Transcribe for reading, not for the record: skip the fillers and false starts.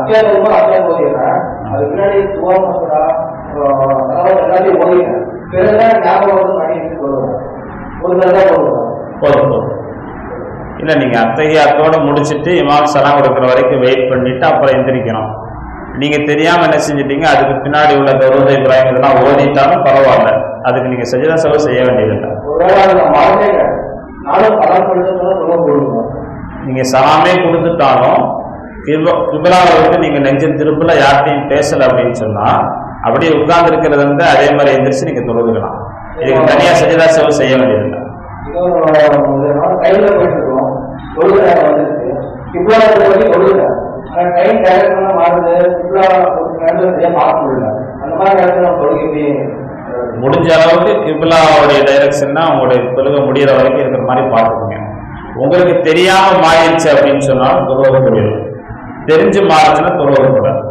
அத்தியாவசியமா அத்தியாவசியம் ஓதிடுறேன். அதுக்கு முன்னாடி துவாமசரா எல்லாத்தையும் ஓதிடுறேன். பிறகுதான் ஞாபகம் வந்து மணி சொல்லுவேன். ஒரு தான் போடுவேன். இல்லை, நீங்கள் அத்தகையாத்தோடு முடிச்சுட்டு இமாம் சலாம் கொடுக்குற வரைக்கும் வெயிட் பண்ணிவிட்டு அப்புறம் எந்திரிக்கணும். நீங்கள் தெரியாமல் என்ன செஞ்சிட்டீங்க, அதுக்கு பின்னாடி உள்ள தருவதை இப்ராஹிம் இதெல்லாம் ஓதிட்டாலும் பரவாயில்ல, அதுக்கு நீங்கள் சஜிதா சவ செய்ய வேண்டியதில்லை. நீங்கள் சலாமே கொடுத்துட்டாலும் கிபிலாவை விட்டு நீங்கள் நெஞ்சம் திருப்பல யார்கிட்டையும் பேசலை அப்படின்னு சொன்னால் அப்படியே உட்கார்ந்து இருக்கிறது வந்து அதே மாதிரி எந்திரிச்சு நீங்கள் தொழுதுக்கலாம். இதுக்கு தனியாக சஜிதா சவ செய்ய வேண்டியதில்லை. கையில போயிட்டு இருக்கோம், தொழுகிறாங்க வந்துருக்கு, கிப்லா தொழுகிறேன். டைம் டைரக்டா மாறுது, கிப்லா சரியா பார்க்க முடியல. அந்த மாதிரி இடத்துல தொழுகை முடிஞ்ச அளவுக்கு கிப்லாவுடைய டைரக்ஷன்னா உங்களுடைய தொழுகை முடிகிற வரைக்கும் இருக்கிற மாதிரி பார்த்துக்கோங்க. உங்களுக்கு தெரியாம மாறிடுச்சு அப்படின்னு சொன்னாலும் தொழுவ முடியும், தெரிஞ்சு மாறுச்சுன்னா தொழுவ கூடாது.